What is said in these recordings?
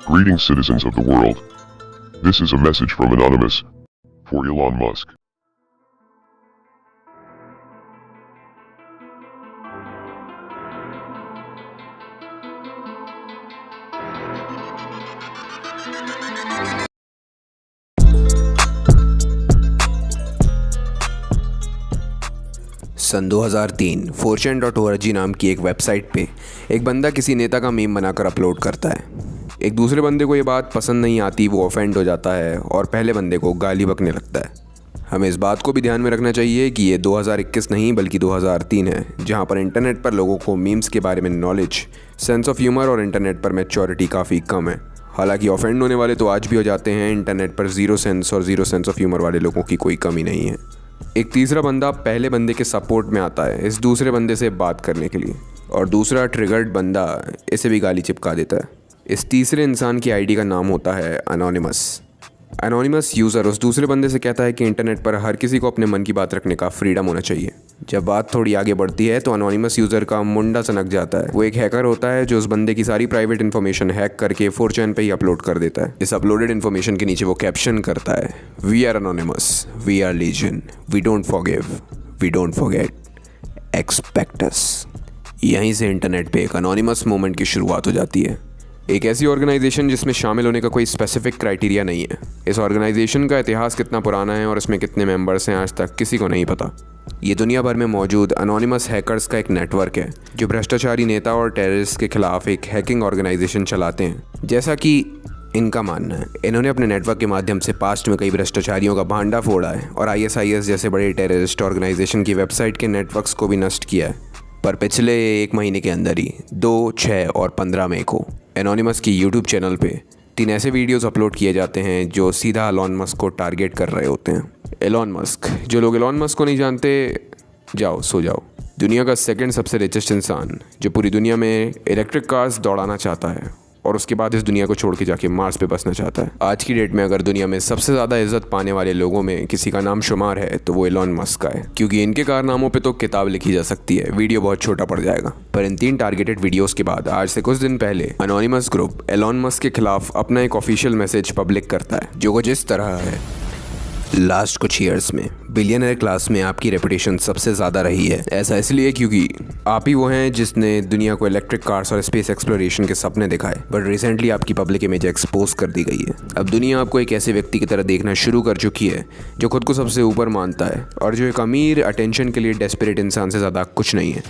Greetings, citizens of the world. This is a message from Anonymous for Elon Musk. Sun 2003 4chan.org नाम की एक website पे एक बंदा किसी नेता का मीम बनाकर अपलोड करता है। एक दूसरे बंदे को ये बात पसंद नहीं आती, वो ऑफेंड हो जाता है और पहले बंदे को गाली बकने लगता है। हमें इस बात को भी ध्यान में रखना चाहिए कि ये 2021 नहीं बल्कि 2003 है, जहाँ पर इंटरनेट पर लोगों को मीम्स के बारे में नॉलेज, सेंस ऑफ ह्यूमर और इंटरनेट पर मैच्योरिटी काफ़ी कम है। हालांकि ऑफेंड होने वाले तो आज भी हो जाते हैं, इंटरनेट पर ज़ीरो सेंस और ज़ीरो सेंस ऑफ ह्यूमर वाले लोगों की कोई कमी नहीं है। एक तीसरा बंदा पहले बंदे के सपोर्ट में आता है इस दूसरे बंदे से बात करने के लिए, और दूसरा ट्रिगर्ड बंदा इसे भी गाली चिपका देता है। इस तीसरे इंसान की आईडी का नाम होता है अनोनिमस यूज़र उस दूसरे बंदे से कहता है कि इंटरनेट पर हर किसी को अपने मन की बात रखने का फ्रीडम होना चाहिए। जब बात थोड़ी आगे बढ़ती है तो अनोनिमस यूज़र का मुंडा सनक जाता है। वो एक हैकर होता है जो उस बंदे की सारी प्राइवेट इन्फॉर्मेशन हैक करके 4chan पे ही अपलोड कर देता है। इस अपलोडेड इन्फॉर्मेशन के नीचे वो कैप्शन करता है, we are anonymous, we are legion, we don't forgive, we don't forget, expect us. यहीं से इंटरनेट पे एक अनोनिमस मूवमेंट की शुरुआत हो जाती है। एक ऐसी ऑर्गेनाइजेशन जिसमें शामिल होने का कोई स्पेसिफिक क्राइटेरिया नहीं है। इस ऑर्गेनाइजेशन का इतिहास कितना पुराना है और इसमें कितने मेंबर्स हैं आज तक किसी को नहीं पता। ये दुनिया भर में मौजूद अनोनिमस हैकर्स का एक नेटवर्क है जो भ्रष्टाचारी नेता और टेररिस्ट के खिलाफ एक हैकिंग ऑर्गेनाइजेशन चलाते हैं। जैसा कि इनका मानना है, इन्होंने अपने नेटवर्क के माध्यम से पास्ट में कई भ्रष्टाचारियों का भांडा फोड़ा है और ISIS जैसे बड़े टेररिस्ट ऑर्गेनाइजेशन की वेबसाइट के नेटवर्क्स को भी नष्ट किया है। पर पिछले एक महीने के अंदर ही 2, 6 और 15 मई को एनोनिमस की YouTube चैनल पे 3 ऐसे वीडियोस अपलोड किए जाते हैं जो सीधा एलोन मस्क को टारगेट कर रहे होते हैं। एलोन मस्क, जो लोग एलोन मस्क को नहीं जानते, जाओ सो जाओ। दुनिया का सेकंड सबसे रिचेस्ट इंसान जो पूरी दुनिया में इलेक्ट्रिक कार्स दौड़ाना चाहता है और उसके बाद इस दुनिया को छोड़ के जाके मार्स पे बसना चाहता है। आज की डेट में अगर दुनिया में सबसे ज़्यादा इज्जत पाने वाले लोगों में किसी का नाम शुमार है तो वो एलोन मस्क का है, क्योंकि इनके कारनामों पे तो किताब लिखी जा सकती है। वीडियो बहुत छोटा पड़ जाएगा। पर इन 3 टारगेटेड वीडियोस के बाद आज से कुछ दिन पहले अनोनिमस ग्रुप एलोन मस्क के खिलाफ अपना एक ऑफिशियल मैसेज पब्लिक करता है जो कुछ इस तरह है, लास्ट कुछ ईयर्स में बिलियनर क्लास में आपकी रेपुटेशन सबसे ज़्यादा रही है। ऐसा इसलिए क्योंकि आप ही वो हैं जिसने दुनिया को इलेक्ट्रिक कार्स और स्पेस एक्सप्लोरेशन के सपने दिखाए, बट रिसेंटली आपकी पब्लिक इमेज एक्सपोज कर दी गई है। अब दुनिया आपको एक ऐसे व्यक्ति की तरह देखना शुरू कर चुकी है जो खुद को सबसे ऊपर मानता है और जो एक अमीर अटेंशन के लिए डेस्परेट इंसान से ज़्यादा कुछ नहीं है।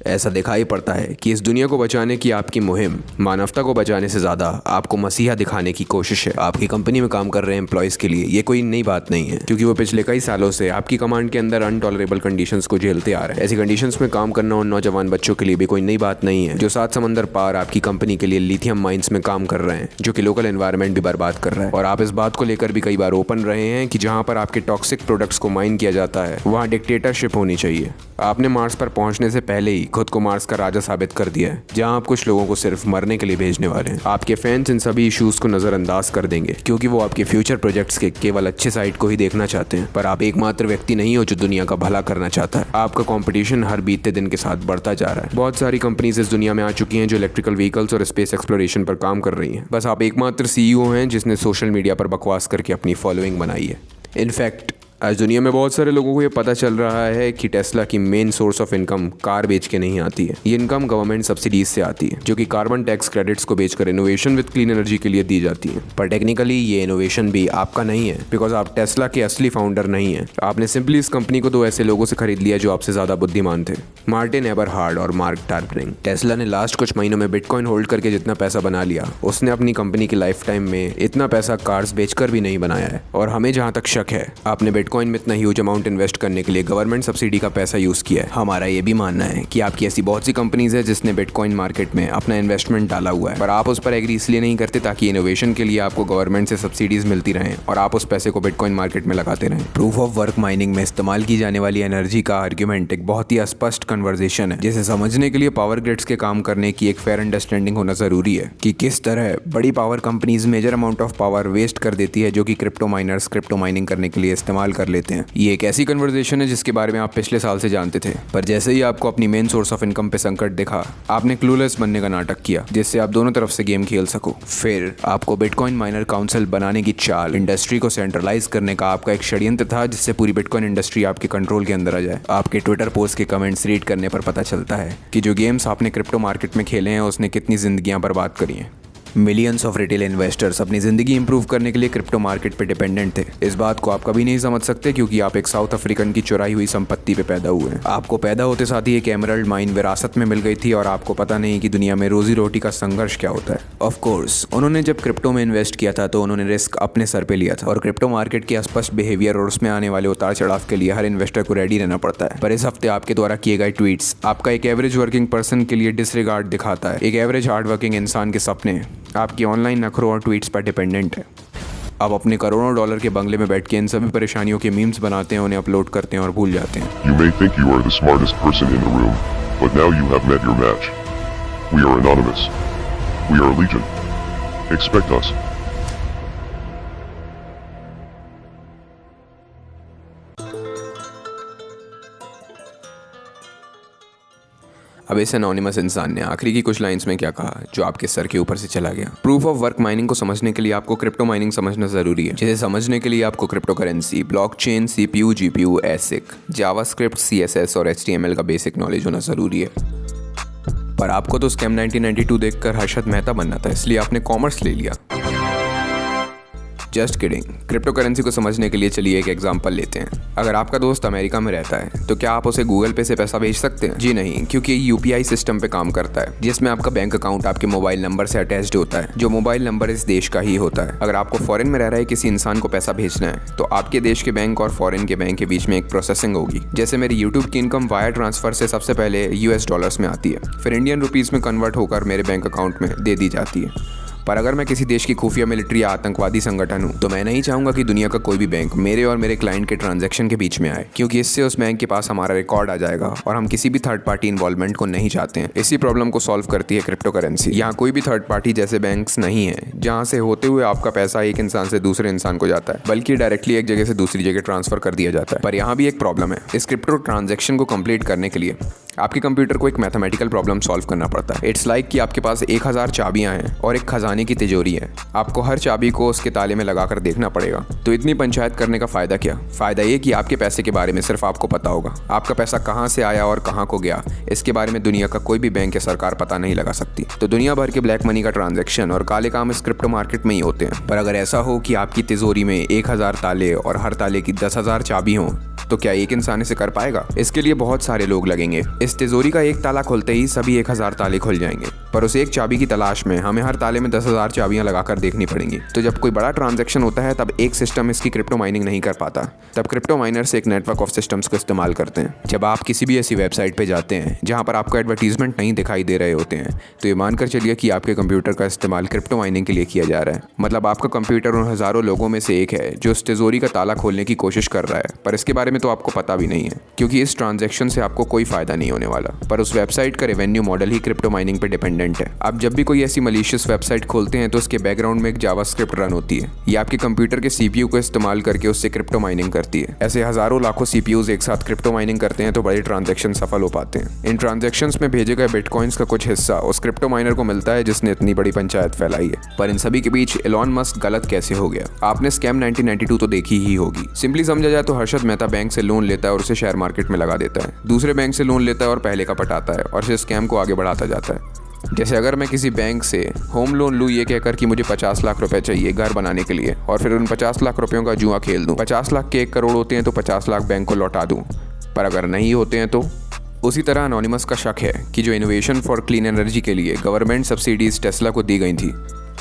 ऐसा दिखाई पड़ता है कि इस दुनिया को बचाने की आपकी मुहिम मानवता को बचाने से ज़्यादा आपको मसीहा दिखाने की कोशिश है। आपकी कंपनी में काम कर रहे एम्प्लॉयज़ के लिए ये कोई नई बात नहीं है, क्योंकि वो पिछले कई सालों से आपकी कमांड के अंदर अनटॉलरेबल कंडीशंस को झेलते आ रहे हैं। ऐसी कंडीशंस में काम करना उन नौजवान बच्चों के लिए भी कोई नई बात नहीं है जो 7 समंदर पार आपकी कंपनी के लिए लिथियम माइंस में काम कर रहे हैं, जो कि लोकल एनवायरनमेंट भी बर्बाद कर रहा है। और आप इस बात को लेकर भी कई बार ओपन रहे हैं कि जहाँ पर आपके टॉक्सिक प्रोडक्ट्स को माइन किया जाता है वहाँ डिक्टेटरशिप होनी चाहिए। आपने मार्स पर पहुंचने से पहले ही खुद को मार्स का राजा साबित कर दिया है, जहां आप कुछ लोगों को सिर्फ मरने के लिए भेजने वाले हैं। आपके फैंस इन सभी इश्यूज को नजरअंदाज कर देंगे क्योंकि वो आपके फ्यूचर प्रोजेक्ट्स के केवल अच्छे साइड को ही देखना चाहते हैं। पर आप एकमात्र व्यक्ति नहीं हो जो दुनिया का भला करना चाहता है। आपका कंपटीशन हर बीतते दिन के साथ बढ़ता जा रहा है। बहुत सारी कंपनीज इस दुनिया में आ चुकी हैं जो इलेक्ट्रिकल व्हीकल्स और स्पेस एक्सप्लोरेशन पर काम कर रही हैं। बस आप एकमात्र CEO हैं जिसने सोशल मीडिया पर बकवास करके अपनी फॉलोइंग बनाई है। इनफैक्ट आज दुनिया में बहुत सारे लोगों को ये पता चल रहा है कि टेस्ला की main source of income car बेच के नहीं आती है। ये इनकम गवर्नमेंट सब्सिडीज से आती है जो कि कार्बन टैक्स क्रेडिट्स को बेचकर इनोवेशन विद क्लीन एनर्जी के लिए दी जाती है। पर टेक्निकली ये इनोवेशन भी आपका नहीं है, बिकॉज आप टेस्ला के असली फाउंडर नहीं है। आपने सिंपली इस कंपनी को 2 ऐसे लोगों से खरीद लिया जो आपसे ज़्यादा बुद्धिमान थे, मार्टिन एबरहार्ड और मार्क टार्बरिंग। टेस्ला ने लास्ट कुछ महीनों में बिटकॉइन होल्ड करके जितना पैसा बना लिया, उसने अपनी कंपनी की लाइफ टाइम में इतना पैसा कार्स बेचकर भी नहीं बनाया है। और हमें जहाँ तक शक है, आपने बिटकॉइन में इतना ह्यूज अमाउंट इन्वेस्ट करने के लिए गवर्नमेंट सब्सिडी का पैसा यूज किया है। हमारा ये भी मानना है कि आपकी ऐसी बहुत सी कंपनीज है जिसने बिटकॉइन मार्केट में अपना इन्वेस्टमेंट डाला हुआ है, पर आप उस पर एग्री इसलिए नहीं करते ताकि इनोवेशन के लिए आपको गवर्नमेंट से सब्सिडीज मिलती रहें और आप उस पैसे को बिटकॉइन मार्केट में लगाते रहें। प्रूफ ऑफ वर्क माइनिंग में इस्तेमाल की जाने वाली एनर्जी का आर्ग्यूमेंट एक बहुत ही अस्पष्ट कन्वर्सेशन है, जिसे समझने के लिए पावर ग्रिड्स के काम करने की एक फेयर अंडरस्टैंडिंग होना जरूरी है कि किस तरह बड़ी power companies major amount of power waste कर देती है जो कि क्रिप्टो माइनर्स क्रिप्टो माइनिंग करने के लिए इस्तेमाल इस्तेमाल कर लेते हैं। ये एक ऐसी कन्वर्सेशन है जिसके बारे में आप पिछले साल से जानते थे, पर जैसे ही आपको अपनी मेन सोर्स ऑफ इनकम पे संकट दिखा, आपने क्लूलेस बनने का नाटक किया जिससे आप दोनों तरफ से गेम खेल सको। फिर आपको बिटकॉइन माइनर काउंसिल बनाने की चाल, इंडस्ट्री को सेंट्रलाइज करने का आपका एक षड्यंत्र था जिससे पूरी बिटकॉइन इंडस्ट्री आपके कंट्रोल के अंदर आ जाए। आपके ट्विटर पोस्ट के कमेंट्स रीड करने पर पता चलता है कि जो गेम्स आपने क्रिप्टो मार्केट में खेले हैं उसने कितनी जिंदगियां बर्बाद करी हैं। मिलियंस ऑफ रिटेल इन्वेस्टर्स अपनी ज़िंदगी इंप्रूव करने के लिए क्रिप्टो मार्केट पे डिपेंडेंट थे। इस बात को आप कभी नहीं समझ सकते क्योंकि आप एक साउथ अफ्रीकन की चुराई हुई संपत्ति पे पैदा हुए हैं। आपको पैदा होते साथ ही एक एमरल्ड माइन विरासत में मिल गई थी और आपको पता नहीं कि दुनिया में रोजी रोटी का संघर्ष क्या होता है। ऑफ कोर्स उन्होंने जब क्रिप्टो में इन्वेस्ट किया था तो उन्होंने रिस्क अपने सर पे लिया था और क्रिप्टो मार्केट के अस्पष्ट बिहेवियर और उसमें आने वाले उतार चढ़ाव के लिए हर इन्वेस्टर को रेडी रहना पड़ता है। पर इस हफ्ते आपके द्वारा किए गए ट्वीट्स आपका एक एवरेज वर्किंग पर्सन के लिए डिसरिगार्ड दिखाता है। एक एवरेज हार्ड वर्किंग इंसान के सपने आपकी ऑनलाइन नखरों और ट्वीट्स पर डिपेंडेंट है। आप अपने करोड़ों डॉलर के बंगले में बैठ के इन सभी परेशानियों के मीम्स बनाते हैं, उन्हें अपलोड करते हैं और भूल जाते हैं। You may think you are the smartest person in the room, but now you have met your match. We are anonymous. We are legion. Expect us. अब इस एनोनिमस इंसान ने आखिरी की कुछ लाइंस में क्या कहा जो आपके सर के ऊपर से चला गया। प्रूफ ऑफ वर्क माइनिंग को समझने के लिए आपको क्रिप्टो माइनिंग समझना जरूरी है, जिसे समझने के लिए आपको crypto currency, blockchain, CPU, GPU, ASIC, JavaScript, CSS और एचटीएमएल का बेसिक नॉलेज होना जरूरी है। पर आपको तो स्कैम 1992 देखकर हर्षद मेहता बनना था, इसलिए आपने कॉमर्स ले लिया। Just kidding. क्रिप्टो करेंसी को समझने के लिए चलिए एक एग्जांपल लेते हैं। अगर आपका दोस्त अमेरिका में रहता है तो क्या आप उसे गूगल पे से पैसा भेज सकते हैं? जी नहीं, क्योंकि ये यूपीआई सिस्टम पे काम करता है जिसमें आपका बैंक अकाउंट आपके मोबाइल नंबर से अटैच्ड होता है, जो मोबाइल नंबर इस देश का ही होता है। अगर आपको फॉरेन में रह रहे किसी इंसान को पैसा भेजना है तो आपके देश के बैंक और फॉरेन के बैंक के बीच में एक प्रोसेसिंग होगी। जैसे मेरी यूट्यूब की इनकम वायर ट्रांसफर से सबसे पहले यूएस डॉलर्स में आती है, फिर इंडियन रुपीज में कन्वर्ट होकर मेरे बैंक अकाउंट में दे दी जाती है। पर अगर मैं किसी देश की खुफिया मिलिट्री या आतंकवादी संगठन हूं तो मैं नहीं चाहूंगा कि दुनिया का कोई भी बैंक मेरे और मेरे क्लाइंट के ट्रांजैक्शन के बीच में आए, क्योंकि इससे उस बैंक के पास हमारा रिकॉर्ड आ जाएगा और हम किसी भी थर्ड पार्टी इन्वॉल्वमेंट को नहीं चाहते हैं। इसी प्रॉब्लम को सॉल्व करती है क्रिप्टो करेंसी। यहाँ कोई भी थर्ड पार्टी जैसे बैंक्स नहीं है जहाँ से होते हुए आपका पैसा एक इंसान से दूसरे इंसान को जाता है, बल्कि डायरेक्टली एक जगह से दूसरी जगह ट्रांसफर कर दिया जाता है। पर यहाँ भी एक प्रॉब्लम है। इस क्रिप्टो ट्रांजैक्शन को कंप्लीट करने के लिए आपके कंप्यूटर को एक मैथमेटिकल प्रॉब्लम सॉल्व करना पड़ता है। इट्स लाइक कि आपके पास 1000 चाबियां हैं और एक खजाने की तिजोरी है। आपको हर चाबी को उसके ताले में लगाकर देखना पड़ेगा। तो इतनी पंचायत करने का फायदा क्या? फायदा ये कि आपके पैसे के बारे में सिर्फ आपको पता होगा। आपका पैसा कहाँ से आया और कहाँ को गया, इसके बारे में दुनिया का कोई भी बैंक या सरकार पता नहीं लगा सकती। तो दुनिया भर के ब्लैक मनी का ट्रांजैक्शन और काले काम इस क्रिप्टो मार्केट में ही होते हैं। पर अगर ऐसा हो कि आपकी तिजोरी में 1000 ताले और हर ताले की 10,000 चाबी हों तो क्या एक इंसान इसे कर पाएगा? इसके लिए बहुत सारे लोग लगेंगे। इस तिजोरी का एक ताला खुलते ही सभी 1000 ताले खुल जाएंगे, पर उस एक चाबी की तलाश में हमें हर ताले में 10,000 चाबियां लगाकर देखनी पड़ेंगी। तो जब कोई बड़ा ट्रांजैक्शन होता है तब एक सिस्टम इसकी क्रिप्टो माइनिंग नहीं कर पाता, तब क्रिप्टो माइनर्स एक नेटवर्क ऑफ सिस्टम्स को इस्तेमाल करते हैं। जब आप किसी भी ऐसी वेबसाइट पे जाते हैं जहाँ पर आपको एडवर्टीजमेंट नहीं दिखाई दे रहे होते हैं तो ये मानकर चलिए कि आपके कंप्यूटर का इस्तेमाल क्रिप्टो माइनिंग के लिए किया जा रहा है। मतलब आपका कंप्यूटर उन हज़ारों लोगों में से एक है जो उस तिजोरी का ताला खोलने की कोशिश कर रहा है, पर इसके बारे में तो आपको पता भी नहीं है, क्योंकि इस ट्रांजैक्शन से आपको कोई फायदा नहीं होने वाला। पर उस वेबसाइट का रेवेन्यू मॉडल ही क्रिप्टो माइनिंग पे डिपेंडेंट है। आप जब भी कोई ऐसी मलिशियस वेबसाइट खोलते हैं तो उसके बैकग्राउंड में एक जावास्क्रिप्ट रन होती है। ये आपके कंप्यूटर के सीपीयू को इस्तेमाल करके उससे क्रिप्टो माइनिंग करती है। ऐसे हजारों लाखों सीपीयूज एक साथ क्रिप्टो माइनिंग करते हैं तो बड़े ट्रांजैक्शन सफल हो पाते हैं। इन ट्रांजैक्शंस में भेजे गए बिटकॉइंस का कुछ हिस्सा उस क्रिप्टो माइनर को मिलता है जिसने इतनी बड़ी पंचायत फैलाई है। पर इन सभी के बीच एलॉन मस्क गलत कैसे हो गया? आपने स्कैम 1992 तो देखी ही होगी। सिंपली समझा जाए तो हर्षद मेहता बैंक से लोन लेता है और उसे शेयर मार्केट में लगा देता है, दूसरे बैंक से लोन लेता है और पहले का पटाता है और इस स्कैम को आगे बढ़ाता जाता है। जैसे अगर मैं किसी बैंक से होम लोन लूँ ये कहकर कि मुझे 50 लाख रुपए चाहिए घर बनाने के लिए, और फिर उन 50 लाख रुपयों का जुआ खेल दूँ। 50 लाख के 1 करोड़ होते हैं तो 50 लाख बैंक को लौटा दूँ, पर अगर नहीं होते हैं तो? उसी तरह एनोनिमस का शक है कि जो इनोवेशन फॉर क्लीन एनर्जी के लिए गवर्नमेंट सब्सिडीज टेस्ला को दी गई थी,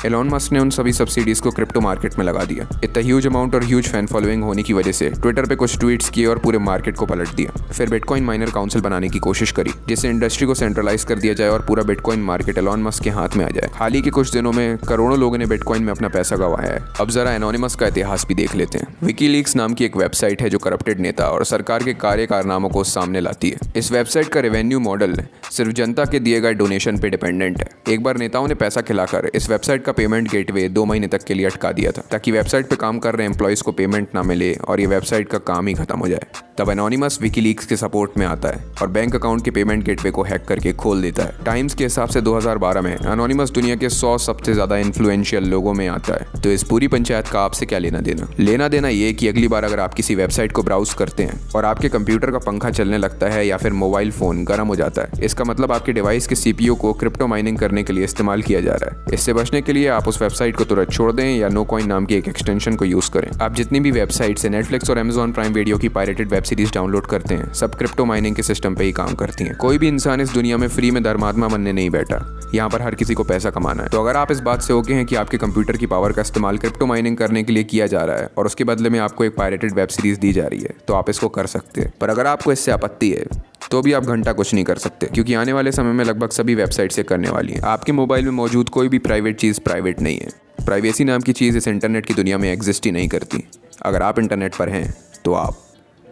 एलॉन मस्क ने उन सभी सब्सिडीज को क्रिप्टो मार्केट में लगा दिया। इतना ह्यूज अमाउंट और ह्यूज फैन फॉलोइंग होने की वजह से ट्विटर पे कुछ ट्वीट्स किए और पूरे मार्केट को पलट दिया। फिर बिटकॉइन माइनर काउंसिल बनाने की कोशिश करी जिससे इंडस्ट्री को सेंट्रलाइज कर दिया जाए और पूरा बिटकॉइन मार्केट एलॉन मस्क के हाथ में आ जाए। हाल ही के कुछ दिनों में करोड़ों लोगों ने बिटकॉइन में अपना पैसा गंवाया है। अब जरा एनोनिमस का इतिहास भी देख लेते हैं। विकीलीक्स नाम की एक वेबसाइट है जो करप्टेड नेता और सरकार के कार्य कारनामों को सामने लाती है। इस वेबसाइट का रेवेन्यू मॉडल सिर्फ जनता के दिए गए डोनेशन पे डिपेंडेंट है। एक बार नेताओं ने पैसा खिलाकर इस वेबसाइट का पेमेंट गेटवे 2 महीने तक के लिए अटका दिया था ताकि वेबसाइट पे काम कर रहे एम्प्लॉयज़ को पेमेंट ना मिले और ये वेबसाइट का काम ही खत्म हो जाए। तब एनोनिमस विकीलीक्स के सपोर्ट में आता है और बैंक अकाउंट के पेमेंट गेटवे को हैक करके खोल देता है। टाइम्स के हिसाब से 2012 में एनोनिमस दुनिया के 100 सबसे ज़्यादा इन्फ्लुएंशियल लोगों में आता है। तो इस पूरी पंचायत का आपसे क्या लेना देना ये कि अगली बार अगर आप किसी वेबसाइट को ब्राउज करते हैं और आपके कंप्यूटर का पंखा चलने लगता है या फिर मोबाइल फ़ोन गर्म हो जाता है, इसका मतलब आपके डिवाइस के CPU को क्रिप्टो माइनिंग करने के लिए इस्तेमाल किया जा रहा है। इससे बचने के लिए आप उस वेबसाइट को तुरंत छोड़ दें या नोकॉइन नाम की एक एक्सटेंशन को यूज़ करें। आप जितनी भी वेबसाइट से नेटफ्लिक्स और Amazon प्राइम वीडियो की पायरेटेड वेब सीरीज डाउनलोड करते हैं, सब क्रिप्टो माइनिंग के सिस्टम पे ही काम करती हैं। कोई भी इंसान इस दुनिया में फ्री में धर्मात्मा बनने नहीं बैठा, यहाँ पर हर किसी को पैसा कमाना है। तो अगर आप इस बात से ओके हैं कि आपके कंप्यूटर की पावर का इस्तेमाल क्रिप्टो माइनिंग करने के लिए किया जा रहा है और उसके बदले में आपको एक पायरेटेड वेब सीरीज दी जा रही है, तो आप इसको कर सकते हैं। पर अगर आपको इससे आपत्ति है तो भी आप घंटा कुछ नहीं कर सकते, क्योंकि आने वाले समय में लगभग सभी वेबसाइट से करने वाली हैं। आपके मोबाइल में मौजूद कोई भी प्राइवेट चीज़ प्राइवेट नहीं है। प्राइवेसी नाम की चीज़ इस इंटरनेट की दुनिया में एग्जिस्ट ही नहीं करती। अगर आप इंटरनेट पर हैं तो आप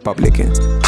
पब्लिक हैं।